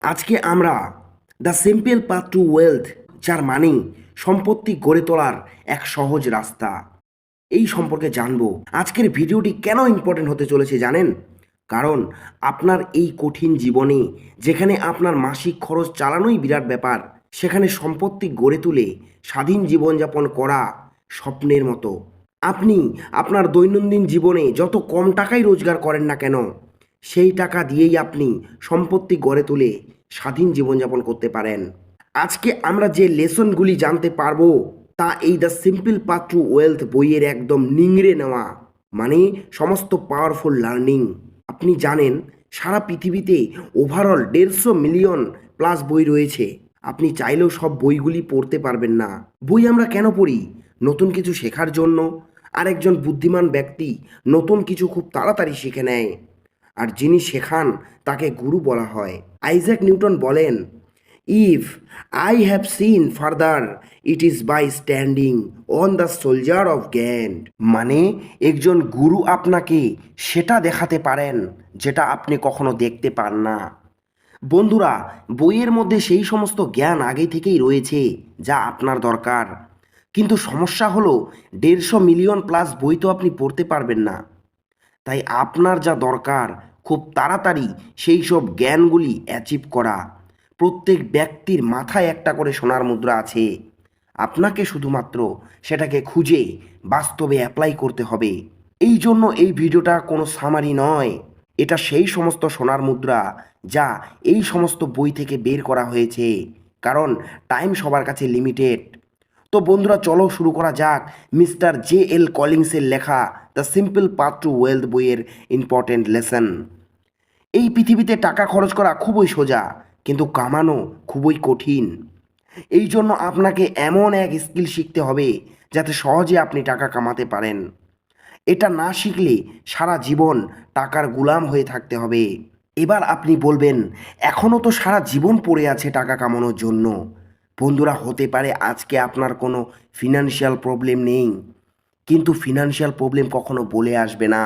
আজকে আমরা the simple path to wealth, যার মানে সম্পত্তি গড়ে তোলার এক সহজ রাস্তা, এই সম্পর্কে জানবো। আজকের ভিডিওটি কেন ইম্পর্টেন্ট হতে চলেছে জানেন? কারণ আপনার এই কঠিন জীবনে, যেখানে আপনার মাসিক খরচ চালানোই বিরাট ব্যাপার, সেখানে সম্পত্তি গড়ে তুলে স্বাধীন জীবনযাপন করা স্বপ্নের মতো। আপনি আপনার দৈনন্দিন জীবনে যত কম টাকাই রোজগার করেন না কেন, সেই টাকা দিয়েই আপনি সম্পত্তি গড়ে তুলে স্বাধীন জীবনযাপন করতে পারেন। আজকে আমরা যে লেসনগুলি জানতে পারবো, তা এই the simple path to wealth বইয়ের একদম নিংড়ে নেওয়া, মানে সমস্ত পাওয়ারফুল লার্নিং। আপনি জানেন, সারা পৃথিবীতে ওভারঅল 150 মিলিয়ন প্লাস বই রয়েছে। আপনি চাইলেও সব বইগুলি পড়তে পারবেন না। বই আমরা কেন পড়ি? নতুন কিছু শেখার জন্য। আর একজন বুদ্ধিমান ব্যক্তি নতুন কিছু খুব তাড়াতাড়ি শিখে নেয়, আর যিনি শেখান তাকে গুরু বলা হয়। আইজ্যাক নিউটন বলেন, if I have seen further, it is by standing on the soldier of জ্ঞান। মানে একজন গুরু আপনাকে সেটা দেখাতে পারেন যেটা আপনি কখনো দেখতে পান না। বন্ধুরা, বইয়ের মধ্যে সেই সমস্ত জ্ঞান আগে থেকেই রয়েছে যা আপনার দরকার, কিন্তু সমস্যা হলো 150 মিলিয়ন প্লাস বই তো আপনি পড়তে পারবেন না। তাই আপনার যা দরকার, খুব তাড়াতাড়ি সেই সব জ্ঞানগুলি অ্যাচিভ করা। প্রত্যেক ব্যক্তির মাথায় একটা করে সোনার মুদ্রা আছে, আপনাকে শুধুমাত্র সেটাকে খুঁজে বাস্তবে অ্যাপ্লাই করতে হবে। এই জন্য এই ভিডিওটা কোনো সামারি নয়, এটা সেই সমস্ত সোনার মুদ্রা যা এই সমস্ত বই থেকে বের করা হয়েছে, কারণ টাইম সবার কাছে লিমিটেড। তো বন্ধুরা, চলো শুরু করা যাক মিস্টার J.L. কলিংসের লেখা the simple path to wealth বইয়ের ইম্পর্টেন্ট লেসন। এই পৃথিবীতে টাকা খরচ করা খুবই সোজা, কিন্তু কামানো খুবই কঠিন। এই জন্য আপনাকে এমন এক স্কিল শিখতে হবে যাতে সহজে আপনি টাকা কামাতে পারেন। এটা না শিখলে সারা জীবন টাকার গুলাম হয়ে থাকতে হবে। এবার আপনি বলবেন, এখনও তো সারা জীবন পড়ে আছে টাকা কামানোর জন্য। বন্ধুরা, হতে পারে আজকে আপনার কোনো ফিনান্সিয়াল প্রবলেম নেই, কিন্তু ফিনান্সিয়াল প্রবলেম কখনো বলে আসবে না।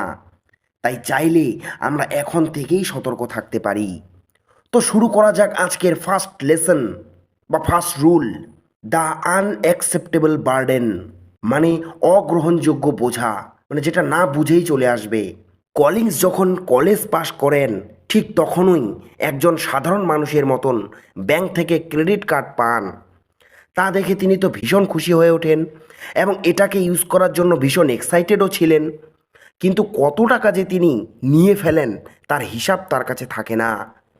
তাই চাইলে আমরা এখন থেকেই সতর্ক থাকতে পারি। তো শুরু করা যাক আজকের ফার্স্ট লেসন বা first rule, the unacceptable burden, মানে অগ্রহণযোগ্য বোঝা, মানে যেটা না বুঝেই চলে আসবে। কলিংস যখন কলেজ পাশ করেন, ঠিক তখনই একজন সাধারণ মানুষের মতন ব্যাংক থেকে ক্রেডিট কার্ড পান। তা দেখে তিনি তো ভীষণ খুশি হয়ে ওঠেন এবং এটাকে ইউজ করার জন্য ভীষণ এক্সাইটেডও ছিলেন। কিন্তু কত টাকা যে তিনি নিয়ে ফেলেন তার হিসাব তার কাছে থাকে না,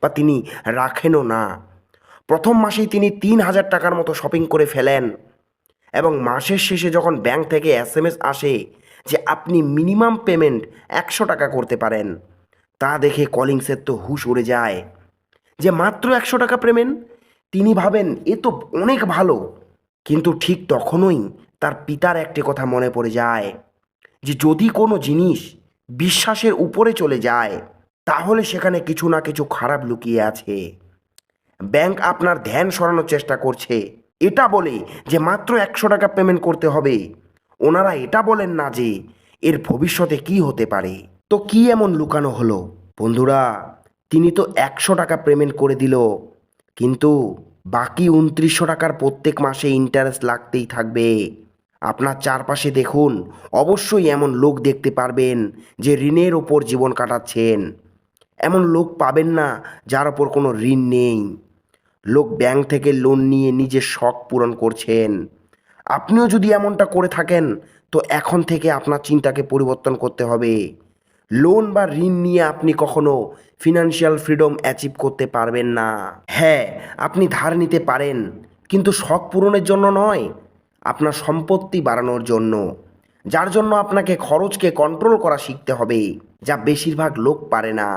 বা তিনি রাখেনও না। প্রথম মাসেই তিনি 3,000 টাকার মতো শপিং করে ফেলেন, এবং মাসের শেষে যখন ব্যাংক থেকে SMS আসে যে আপনি মিনিমাম পেমেন্ট 100 টাকা করতে পারেন, তা দেখে কলিংসের তো হুঁশ উড়ে যায়। যে মাত্র 100 টাকা পেমেন্ট, তিনি ভাবেন এ তো অনেক ভালো। কিন্তু ঠিক তখনই তার পিতার একটি কথা মনে পড়ে যায়, যে যদি কোনো জিনিস বিশ্বাসের উপরে চলে যায়, তাহলে সেখানে কিছু না কিছু খারাপ লুকিয়ে আছে। ব্যাংক আপনার ধ্যান সরানোর চেষ্টা করছে, এটা বলে যে মাত্র 100 টাকা পেমেন্ট করতে হবে। ওনারা এটা বলেন না যে এর ভবিষ্যতে কি হতে পারে। তো কি এমন লুকানো হলো? বন্ধুরা, তিনি তো 100 টাকা পেমেন্ট করে দিল, কিন্তু বাকি 2900 টাকার প্রত্যেক মাসে ইন্টারেস্ট লাগতেই থাকবে। আপনার চারপাশে দেখুন, অবশ্যই এমন লোক দেখতে পারবেন যে ঋণের ওপর জীবন কাটাচ্ছেন। এমন লোক পাবেন না যার ওপর কোনো ঋণ নেই। লোক ব্যাংক থেকে লোন নিয়ে নিজের শখ পূরণ করছেন। আপনিও যদি এমনটা করে থাকেন, তো এখন থেকে আপনার চিন্তাকে পরিবর্তন করতে হবে। লোন বা ঋণ নিয়ে আপনি কখনো ফিনান্সিয়াল ফ্রিডম অ্যাচিভ করতে পারবেন না। হ্যাঁ, আপনি ধার নিতে পারেন, কিন্তু শখ পূরণের জন্য নয়, আপনার সম্পত্তি বাড়ানোর জন্য, যার জন্য আপনাকে খরচকে কন্ট্রোল করা শিখতে হবে, যা বেশিরভাগ লোক পারে না।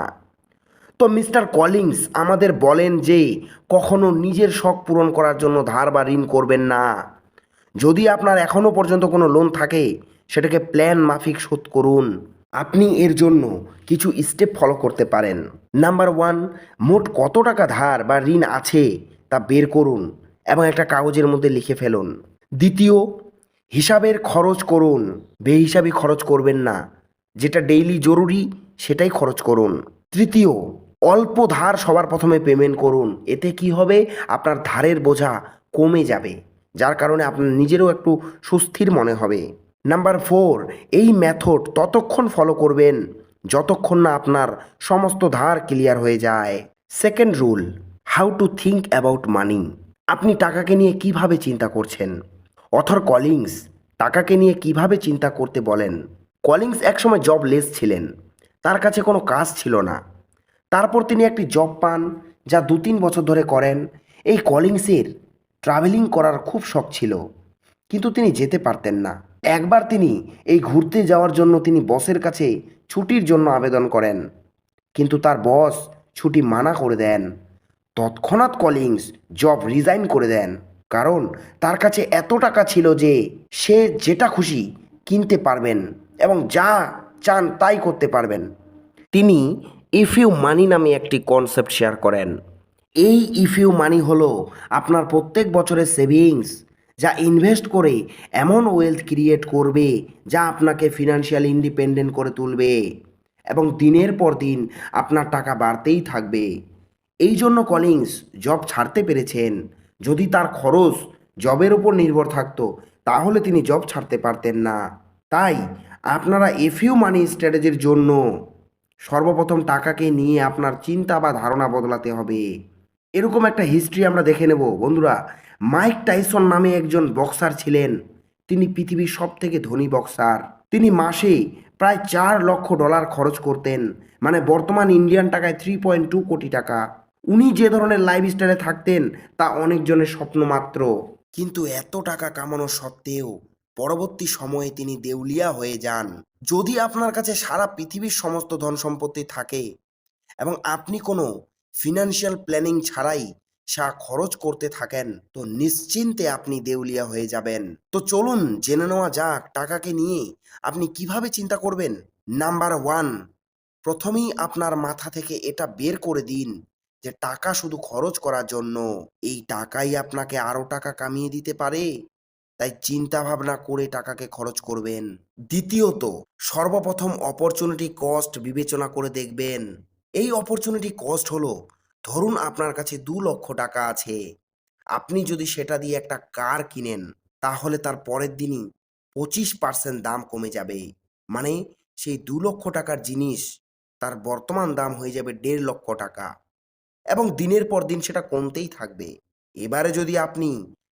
তো মিস্টার কলিংস আমাদের বলেন যে কখনো নিজের শখ পূরণ করার জন্য ধার বা ঋণ করবেন না। যদি আপনার এখনও পর্যন্ত কোনো লোন থাকে, সেটাকে প্ল্যান মাফিক শোধ করুন। আপনি এর জন্য কিছু স্টেপ ফলো করতে পারেন। নাম্বার 1, মোট কত টাকা ধার বা ঋণ আছে তা বের করুন এবং একটা কাগজের মধ্যে লিখে ফেলুন। দ্বিতীয়, হিসাবের খরচ করুন, বেহিসাবি খরচ করবেন না। যেটা ডেইলি জরুরি সেটাই খরচ করুন। তৃতীয়, অল্প ধার সবার প্রথমে পেমেন্ট করুন, এতে কি হবে, আপনার ধারের বোঝা কমে যাবে, যার কারণে আপনার নিজেরও একটু সুস্থির মনে হবে। নাম্বার 4, এই মেথড ততক্ষণ ফলো করবেন যতক্ষণ না আপনার সমস্ত ধার ক্লিয়ার হয়ে যায়। Second rule, how to think about মানি। আপনি টাকাকে নিয়ে কিভাবে চিন্তা করছেন? অথর কলিংস টাকাকে নিয়ে কিভাবে চিন্তা করতে বলেন। কলিংস একসময় জবলেস ছিলেন, তার কাছে কোনো কাজ ছিল না। তারপর তিনি একটি জব পান, যা 2-3 বছর ধরে করেন। এই কলিংসের ট্রাভেলিং করার খুব শখ ছিল, কিন্তু তিনি যেতে পারতেন না। একবার তিনি এই ঘুরতে যাওয়ার জন্য তিনি বসের কাছে ছুটির জন্য আবেদন করেন, কিন্তু তার বস ছুটি মানা করে দেন। তৎক্ষণাৎ কলিংস জব রিজাইন করে দেন, কারণ তার কাছে এত টাকা ছিল যে সে যেটা খুশি কিনতে পারবেন এবং যা চান তাই করতে পারবেন। তিনি ইফ ইউ মানি নামে একটি কনসেপ্ট শেয়ার করেন। এই ইফ ইউ মানি হলো আপনার প্রত্যেক বছরের সেভিংস, যা ইনভেস্ট করে এমন ওয়েলথ ক্রিয়েট করবে যা আপনাকে ফিনান্সিয়াল ইন্ডিপেন্ডেন্ট করে তুলবে এবং দিনের পর দিন আপনার টাকা বাড়তেই থাকবে। এই জন্য কলিংস জব ছাড়তে পেরেছেন। যদি তার খরচ জবের উপর নির্ভর থাকতো তাহলে তিনি জব ছাড়তে পারতেন না। তাই আপনারা ইফ ইউ মানি স্ট্র্যাটেজির জন্য সর্বপ্রথম টাকাকে নিয়ে আপনার চিন্তা বা ধারণা বদলাতে হবে। এরকম একটা হিস্ট্রি আমরা দেখে নেব বন্ধুরা। মাইক টাইসন নামে একজন বক্সার ছিলেন। তিনি পৃথিবীর সব থেকে ধনী বক্সার। তিনি মাসে প্রায় $4 লক্ষ খরচ করতেন, মানে বর্তমান ইন্ডিয়ান টাকায় 3.2 কোটি টাকা। উনি যে ধরনের লাইফস্টাইলে থাকতেন তা অনেকজনের স্বপ্ন মাত্র। কিন্তু এত টাকা কামানো সত্ত্বেও পরবর্তী সময়ে তিনি দেউলিয়া হয়ে যান। যদি আপনার কাছে সারা পৃথিবীর সমস্ত ধন সম্পত্তি থাকে এবং আপনি কোনো ফিনান্সিয়াল প্ল্যানিং ছাড়াই সা খরচ করতে থাকেন, তো নিশ্চিন্তে আপনি দেউলিয়া হয়ে যাবেন। তো চলুন জেনে নেওয়া যাক টাকাকে নিয়ে আপনি কিভাবে চিন্তা করবেন। নাম্বার 1, প্রথমেই আপনার মাথা থেকে এটা বের করে দিন যে টাকা শুধু খরচ করার জন্য। এই টাকাই আপনাকে আরও টাকা কামিয়ে দিতে পারে, তাই চিন্তা ভাবনা করে টাকাকে খরচ করবেন। দ্বিতীয়ত, সর্বপ্রথম অপরচুনিটি কস্ট বিবেচনা করে দেখবেন। এই অপরচুনিটি কস্ট হলো, ধরুন আপনার কাছে $2 লক্ষ আছে। আপনি যদি সেটা দিয়ে একটা কার কিনেন তাহলে তার পরের দিনই 25% দাম কমে যাবে, মানে সেই $2 লক্ষ জিনিস তার বর্তমান দাম হয়ে যাবে $1.5 লক্ষ এবং দিনের পর দিন সেটা কমতেই থাকবে। এবারে যদি আপনি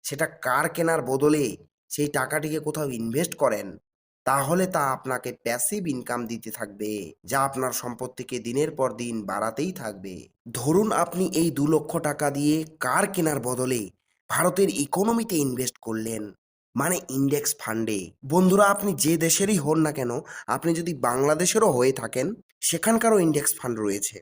সেটা কার কেনার বদলে সেই টাকাটিকে কোথাও ইনভেস্ট করেন তাহলে তা আপনাকে প্যাসিভ ইনকাম দিতে থাকবে, যা আপনার সম্পত্তিকে দিনের পর দিন বাড়াতেই থাকবে। ধরুন আপনি এই $2 লক্ষ দিয়ে কার কেনার বদলে ভারতের ইকোনমিতে ইনভেস্ট করলেন, মানে ইন্ডেক্স ফান্ডে। বন্ধুরা, আপনি যে দেশেরই হন না কেন, আপনি যদি বাংলাদেশেরও হয়ে থাকেন সেখানকারও ইন্ডেক্স ফান্ড রয়েছে।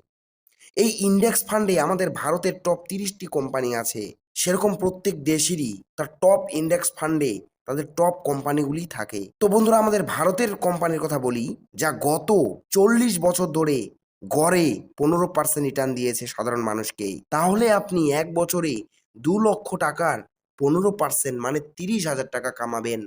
এই ইন্ডেক্স ফান্ডে আমাদের ভারতের টপ 30টি কোম্পানি আছে। সেরকম প্রত্যেক দেশেরই তার টপ ইন্ডেক্স ফান্ডে তাদের টপ কোম্পানিগুলি থাকে। তো বন্ধুরা, আমাদের ভারতের কোম্পানির কথা বলি, যা গত 40 বছর ধরে গড়ে 15% রিটার্ন দিয়েছে সাধারণ মানুষকে। তাহলে আপনি এক বছরে $2 লক্ষ 15% মানে 30,000 টাকা কামাবেন।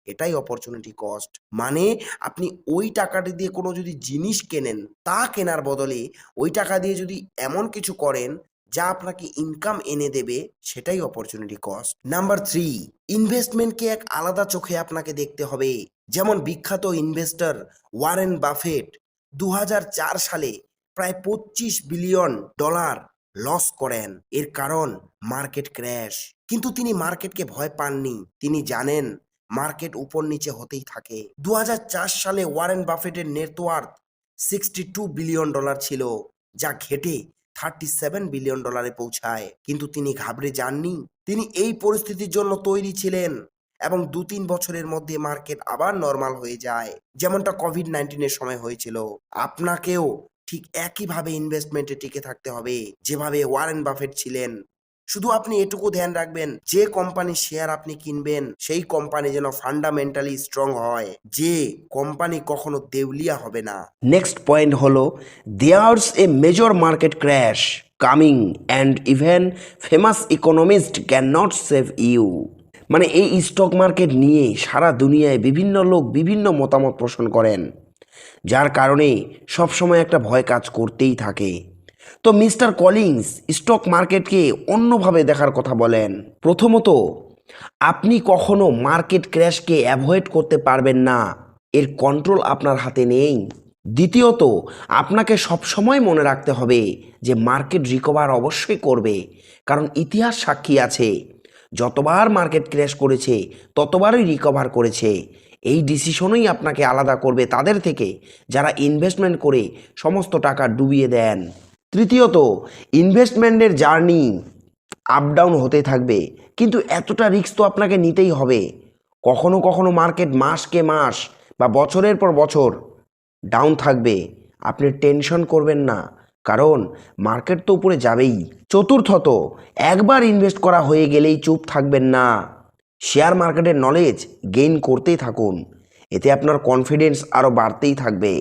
এটাই অপরচুনিটি কস্ট। মানে আপনি ওই টাকাটি দিয়ে কোনো যদি জিনিস কেনেন, তা কেনার বদলে ওই টাকা দিয়ে যদি এমন কিছু করেন যা আপনাকে ইনকাম এনে দেবে, সেটাই অপরচুনিটি কস্ট। নাম্বার 3, ইনভেস্টমেন্টকে এক আলাদা চোখে আপনাকে দেখতে হবে। যেমন বিখ্যাত ইনভেস্টর ওয়ারেন বাফেট 2004 সালে প্রায় $25 বিলিয়ন লস করেন। এর কারণ মার্কেট ক্র্যাশ। কিন্তু তিনি মার্কেটকে ভয় পাননি। তিনি জানেন মার্কেট উপর নিচে হতেই থাকে। 2004 সালে ওয়ারেন বাফেটের নেটওয়ার্থ $62 বিলিয়ন ছিল, যা ঘেটে $37 বিলিয়ন পৌঁছায়। কিন্তু তিনি ঘাবড়ে যাননি। তিনি এই পরিস্থিতির জন্য তৈরি ছিলেন এবং 2-3 বছরের মধ্যে মার্কেট আবার নর্মাল হয়ে যায়, যেমনটা কোভিড-19 সময় হয়েছিল। আপনাকেও ঠিক একইভাবে ইনভেস্টমেন্টে টিকে থাকতে হবে যেভাবে ওয়ারেন বাফেট ছিলেন। শুধু আপনি এটুকু ধ্যান রাখবেন, যে কোম্পানির শেয়ার আপনি কিনবেন সেই কোম্পানি যেন ফান্ডামেন্টালি স্ট্রং হয়, যে কোম্পানি কখনো দেউলিয়া হবে না। নেক্সট পয়েন্ট হলো, there's a major market crash coming and even famous economist can not save you. মানে এই স্টক মার্কেট নিয়ে সারা দুনিয়ায় বিভিন্ন লোক বিভিন্ন মতামত পোষণ করেন, যার কারণে সবসময় একটা ভয় কাজ করতেই থাকে। তো মিস্টার কলিংস স্টক মার্কেটকে অন্যভাবে দেখার কথা বলেন। প্রথমত, আপনি কখনো মার্কেট ক্র্যাশকে অ্যাভয়েড করতে পারবেন না, এর কন্ট্রোল আপনার হাতে নেই। দ্বিতীয়ত, আপনাকে সবসময় মনে রাখতে হবে যে মার্কেট রিকভার অবশ্যই করবে, কারণ ইতিহাস সাক্ষী আছে যতবার মার্কেট ক্র্যাশ করেছে ততবারই রিকভার করেছে। এই ডিসিশনই আপনাকে আলাদা করবে তাদের থেকে যারা ইনভেস্টমেন্ট করে সমস্ত টাকা ডুবিয়ে দেন। তৃতীয়ত, ইনভেস্টমেন্টের জার্নি আপ ডাউন হতে থাকবে, কিন্তু এতটা রিস্ক তো আপনাকে নিতেই হবে। কখনো কখনো মার্কেট মাসকে মাস বা বছরের পর বছর ডাউন থাকবে, আপনি টেনশন করবেন না, কারণ মার্কেট তো উপরে যাবেই। চতুর্থত, একবার ইনভেস্ট করা হয়ে গেলেই চুপ থাকবেন না, শেয়ার মার্কেটের নলেজ গেইন করতেই থাকুন। এতে আপনার কনফিডেন্স আরও বাড়তেই থাকবে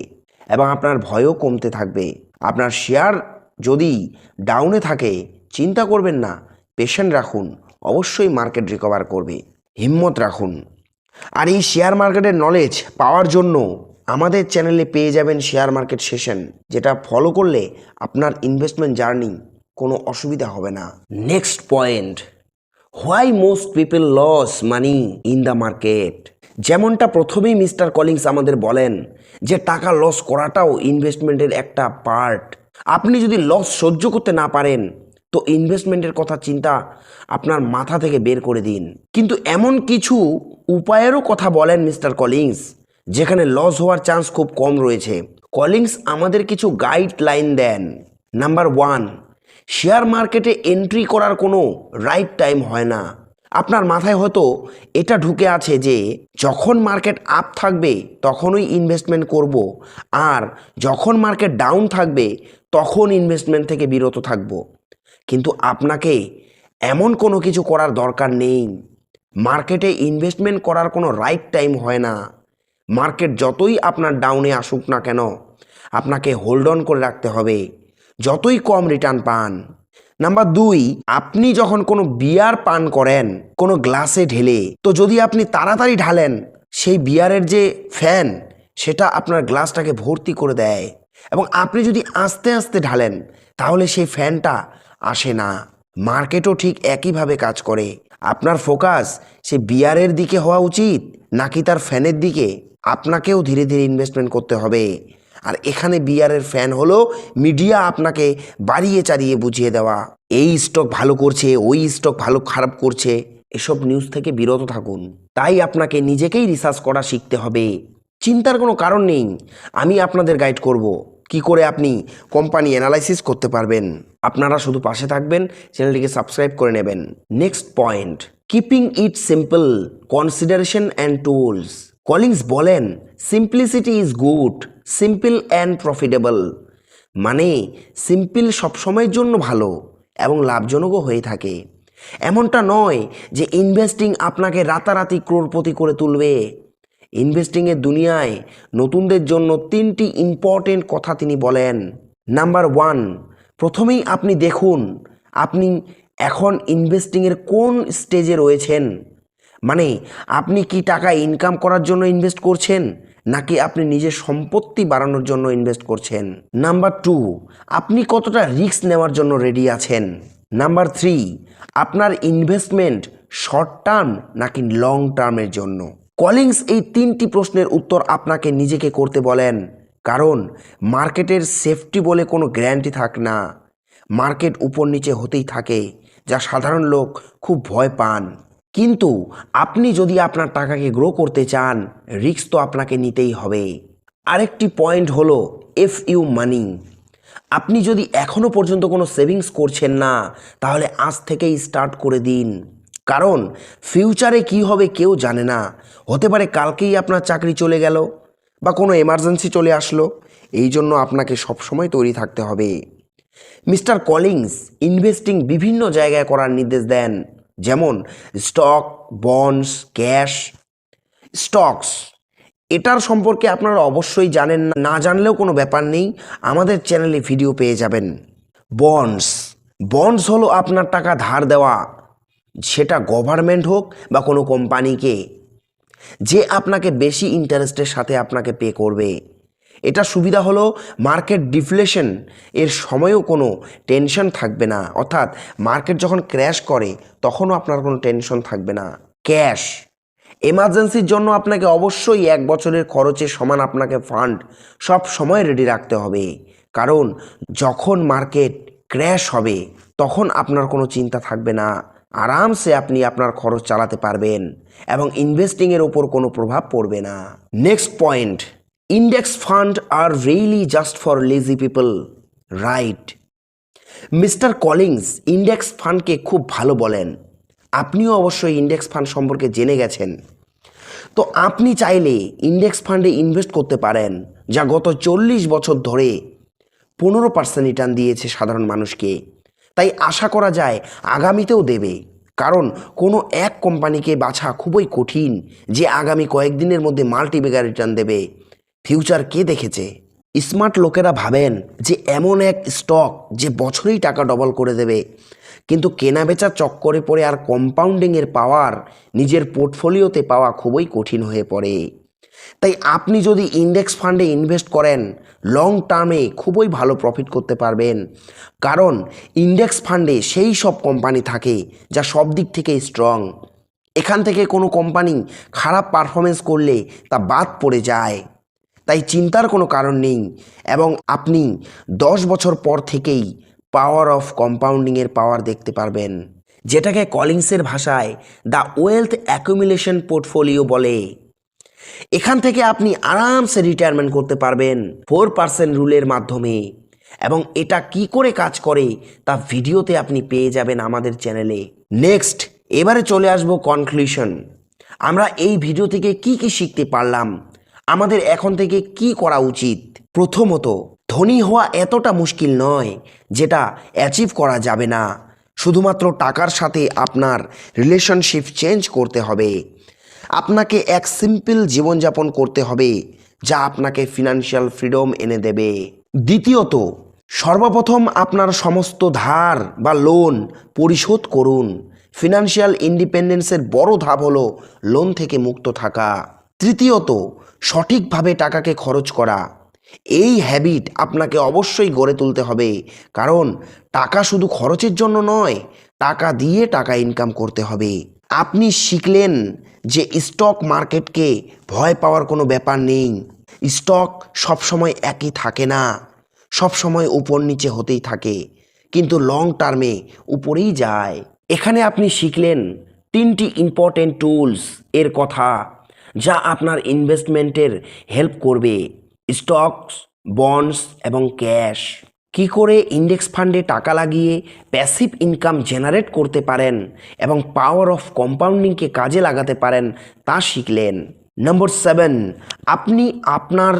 এবং আপনার ভয়ও কমতে থাকবে। আপনার শেয়ার যদি ডাউনে থাকে চিন্তা করবেন না, পেশেন্ট রাখুন, অবশ্যই মার্কেট রিকভার করবে, হিম্মত রাখুন। আর এই শেয়ার মার্কেটের নলেজ পাওয়ার জন্য আমাদের চ্যানেলে পেয়ে যাবেন শেয়ার মার্কেট সেশন, যেটা ফলো করলে আপনার ইনভেস্টমেন্ট জার্নি কোনো অসুবিধা হবে না। Next point, why most people loss money in the market. যেমনটা প্রথমেই মিস্টার কলিংস আমাদের বলেন যে টাকা লস করাটাও ইনভেস্টমেন্টের একটা পার্ট। আপনি যদি লস সহ্য করতে না পারেন তো ইনভেস্টমেন্টের কথা চিন্তা আপনার মাথা থেকে বের করে দিন। কিন্তু এমন কিছু উপায়েরও কথা বলেন মিস্টার কলিংস যেখানে লস হওয়ার চান্স খুব কম রয়েছে। কলিংস আমাদের কিছু গাইডলাইন দেন। নাম্বার 1, শেয়ার মার্কেটে এন্ট্রি করার কোনো রাইট টাইম হয় না। আপনার মাথায় হয়তো এটা ঢুকে আছে যে যখন মার্কেট আপ থাকবে তখনই ইনভেস্টমেন্ট করব, আর যখন মার্কেট ডাউন থাকবে তখন ইনভেস্টমেন্ট থেকে বিরত থাকব। কিন্তু আপনাকে এমন কোনো কিছু করার দরকার নেই। মার্কেটে ইনভেস্টমেন্ট করার কোনো রাইট টাইম হয় না। মার্কেট যতই আপনার ডাউনে আসুক না কেন আপনাকে হোল্ড অন করে রাখতে হবে, যতই কম রিটার্ন পান। নাম্বার 2, আপনি যখন কোনো বিয়ার পান করেন কোনো গ্লাসে ঢেলে, তো যদি আপনি তাড়াতাড়ি ঢালেন সেই বিয়ারের যে ফ্যান সেটা আপনার গ্লাসটাকে ভর্তি করে দেয়, এবং আপনি যদি আস্তে আস্তে ঢালেন তাহলে সেই ফ্যানটা আসে না। মার্কেটও ঠিক একইভাবে কাজ করে। আপনার ফোকাস সে বিয়ারের দিকে হওয়া উচিত নাকি তার ফ্যানের দিকে? আপনাকেও ধীরে ধীরে ইনভেস্টমেন্ট করতে হবে। আর এখানে বিয়ারের ফ্যান হলো মিডিয়া আপনাকে বাড়িয়ে চাড়িয়ে বুঝিয়ে দেওয়া, এই স্টক ভালো করছে, ওই স্টক ভালো খারাপ করছে, এসব নিউজ থেকে বিরত থাকুন। তাই আপনাকে নিজেকেই রিসার্চ করা শিখতে হবে। চিন্তার কোনো কারণ নেই, আমি আপনাদের গাইড করব কি করে আপনি কোম্পানি অ্যানালাইসিস করতে পারবেন। আপনারা শুধু পাশে থাকবেন, চ্যানেলটিকে সাবস্ক্রাইব করে নেবেন। Next point, keeping it simple, consideration and tools. Collins বলেন simplicity is good, simple and profitable. মানে সিম্পল সবসময়ের জন্য ভালো এবং লাভজনকও হয়ে থাকে। এমনটা নয় যে ইনভেস্টিং আপনাকে রাতারাতি ক্রোড়পতি করে তুলবে। ইনভেস্টিংয়ের দুনিয়ায় নতুনদের জন্য 3টি ইম্পর্টেন্ট কথা তিনি বলেন। নাম্বার 1, প্রথমেই আপনি দেখুন আপনি এখন ইনভেস্টিংয়ের কোন স্টেজে রয়েছেন। মানে আপনি কি টাকা ইনকাম করার জন্য ইনভেস্ট করছেন নাকি আপনি নিজের সম্পত্তি বাড়ানোর জন্য ইনভেস্ট করছেন। নাম্বার 2, আপনি কতটা রিস্ক নেওয়ার জন্য রেডি আছেন। নাম্বার 3, আপনার ইনভেস্টমেন্ট শর্ট টার্ম নাকি লং টার্মের জন্য। কলিংস এই 3টি প্রশ্নের উত্তর আপনাকে নিজেকে করতে বলেন, কারণ মার্কেটের সেফটি বলে কোনো গ্যারান্টি থাকে না। মার্কেট উপর নিচে হতেই থাকে, যা সাধারণ লোক খুব ভয় পান। কিন্তু আপনি যদি আপনার টাকাকে গ্রো করতে চান রিস্ক তো আপনাকে নিতেই হবে। আরেকটি পয়েন্ট হলো এফইউ মানি। আপনি যদি এখনও পর্যন্ত কোনো সেভিংস করছেন না তাহলে আজ থেকেই স্টার্ট করে দিন, কারণ ফিউচারে কি হবে কেউ জানে না। হতে পারে কালকেই আপনার চাকরি চলে গেল বা কোনো এমার্জেন্সি চলে আসলো, এই জন্য আপনাকে সবসময় তৈরি থাকতে হবে। মিস্টার কলিংস ইনভেস্টিং বিভিন্ন জায়গায় করার নির্দেশ দেন, যেমন স্টক, বন্ডস, ক্যাশ, স্টকস। এটার সম্পর্কে আপনারা অবশ্যই জানেন, না জানলেও কোনো ব্যাপার নেই, আমাদের চ্যানেলে ভিডিও পেয়ে যাবেন। বন্ডস, বন্ডস হলো আপনার টাকা ধার দেওয়া, সেটা গভর্নমেন্ট হোক বা কোনো কোম্পানিকে, যে আপনাকে বেশি ইন্টারেস্টের সাথে আপনাকে পে করবে। এটা সুবিধা হলো মার্কেট ডিফ্লেশন এর সময়ও কোনো টেনশন থাকবে না, অর্থাৎ মার্কেট যখন ক্র্যাশ করে তখনও আপনার কোনো টেনশন থাকবে না। ক্যাশ, এমার্জেন্সির জন্য আপনাকে অবশ্যই 1 বছরের খরচের সমান আপনাকে ফান্ড সব সময় রেডি রাখতে হবে, কারণ যখন মার্কেট ক্র্যাশ হবে তখন আপনার কোনো চিন্তা থাকবে না, আরামসে আপনি আপনার খরচ চালাতে পারবেন এবং ইনভেস্টিংয়ের ওপর কোনো প্রভাব পড়বে না। Next point, index fund are really just for lazy people, right? Mister Collins index ফান্ডকে খুব ভালো বলেন। আপনিও অবশ্যই ইন্ডেক্স ফান্ড সম্পর্কে জেনে গেছেন। তো আপনি চাইলে ইন্ডেক্স ফান্ডে ইনভেস্ট করতে পারেন, যা গত 40 বছর ধরে 15% রিটার্ন দিয়েছে সাধারণ মানুষকে। তাই আশা করা যায় আগামীতেও দেবে, কারণ কোনো এক কোম্পানিকে বাছা খুবই কঠিন যে আগামী কয়েকদিনের মধ্যে মাল্টিবেগার রিটার্ন দেবে। ফিউচার কে দেখেছে? স্মার্ট লোকেরা ভাবেন যে এমন এক স্টক যে বছরেই টাকা ডবল করে দেবে, কিন্তু কেনাবেচার চক্করে পড়ে আর কম্পাউন্ডিংয়ের পাওয়ার নিজের পোর্টফোলিওতে পাওয়া খুবই কঠিন হয়ে পড়ে। তাই আপনি যদি ইন্ডেক্স ফান্ডে ইনভেস্ট করেন লং টার্মে খুবই ভালো প্রফিট করতে পারবেন, কারণ ইন্ডেক্স ফান্ডে সেই সব কোম্পানি থাকে যা সব দিক থেকে স্ট্রং। এখান থেকে কোনো কোম্পানি খারাপ পারফরমেন্স করলে তা বাদ পড়ে যায়, তাই চিন্তার কোনো কারণ নেই এবং আপনি 10 বছর পর থেকেই পাওয়ার অফ কম্পাউন্ডিংয়ের পাওয়ার দেখতে পারবেন, যেটাকে কলিংসের ভাষায় দ্য ওয়েলথ অ্যাকুমুলেশন পোর্টফোলিও বলে। এখান থেকে আপনি আরামসে রিটায়ারমেন্ট করতে পারবেন 4% রুলের মাধ্যমে, এবং এটা কি করে কাজ করে তা ভিডিওতে আপনি পেয়ে যাবেন আমাদের চ্যানেলে। নেক্সট, এবারে চলে আসবো কনক্লুশন। আমরা এই ভিডিও থেকে কি কি শিখতে পারলাম, আমাদের এখন থেকে কি করা উচিত। প্রথমত, ধনী হওয়া এতটা মুশকিল নয় যেটা অ্যাচিভ করা যাবে না। শুধুমাত্র টাকার সাথে আপনার রিলেশনশিপ চেঞ্জ করতে হবে। আপনাকে এক সিম্পল জীবনযাপন করতে হবে যা আপনাকে ফিনান্সিয়াল ফ্রিডম এনে দেবে। দ্বিতীয়ত, সর্বপ্রথম আপনার সমস্ত ধার বা লোন পরিশোধ করুন। ফিনান্সিয়াল ইন্ডিপেন্ডেন্সের বড় ধাপ হলো লোন থেকে মুক্ত থাকা। তৃতীয়ত, সঠিকভাবে টাকাকে খরচ করা। এই হ্যাবিট আপনাকে অবশ্যই গড়ে তুলতে হবে, কারণ টাকা শুধু খরচের জন্য নয়, টাকা দিয়ে টাকা ইনকাম করতে হবে। আপনি শিখলেন যে স্টক মার্কেটকে ভয় পাওয়ার কোনো ব্যাপার নেই। স্টক সবসময় একই থাকে না, সবসময় উপর নিচে হতেই থাকে, কিন্তু লং টার্মে উপরেই যায়। এখানে আপনি শিখলেন 3টি ইম্পর্টেন্ট টুলস এর কথা যা আপনার ইনভেস্টমেন্টের হেল্প করবে: স্টকস, বন্ডস এবং ক্যাশ। কি করে ইন্ডেক্স ফান্ডে টাকা লাগিয়ে প্যাসিভ ইনকাম জেনারেট করতে পারেন এবং পাওয়ার অফ কম্পাউন্ডিংকে কাজে লাগাতে পারেন তা শিখলেন। নম্বর 7, আপনি আপনার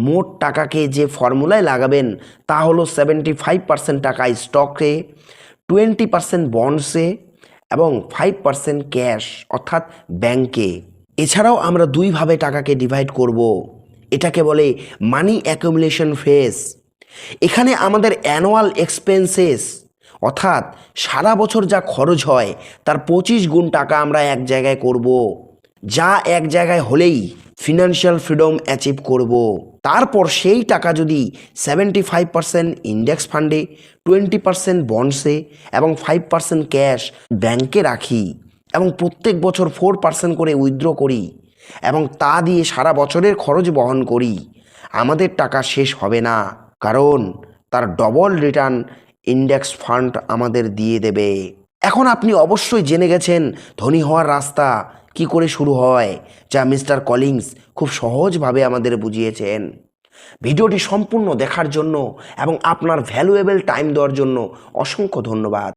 মোট টাকাকে যে ফর্মুলায় লাগাবেন তা হলো 75% টাকা স্টকে, 20% বন্ডসে এবং 5% ক্যাশ অর্থাৎ ব্যাংকে। এছাড়াও আমরা দুইভাবে টাকাকে ডিভাইড করব। এটাকে বলে মানি অ্যাকুমুলেশন ফেজ। এখানে আমাদের অ্যানুয়াল এক্সপেন্সেস অর্থাৎ সারা বছর যা খরচ হয় তার 25 গুণ টাকা আমরা এক জায়গায় করব, যা এক জায়গায় হলেই ফিনান্সিয়াল ফ্রিডম অ্যাচিভ করব। তারপর সেই টাকা যদি 75% ইন্ডেক্স ফান্ডে, 20% বন্ডসে এবং 5% ক্যাশ ব্যাংকে রাখি এবং প্রত্যেক বছর 4% করে উইথড্র করি এবং তা দিয়ে সারা বছরের খরচ বহন করি, আমাদের টাকা শেষ হবে না, কারণ তার ডবল রিটার্ন ইন্ডেক্স ফান্ড আমাদের দিয়ে দেবে। এখন আপনি অবশ্যই জেনে গেছেন ধনী হওয়ার রাস্তা কি করে শুরু হয়, যা মিস্টার কলিংস খুব সহজভাবে আমাদের বুঝিয়েছেন। ভিডিওটি সম্পূর্ণ দেখার জন্য এবং আপনার ভ্যালুয়েবল টাইম দেওয়ার জন্য অসংখ্য ধন্যবাদ।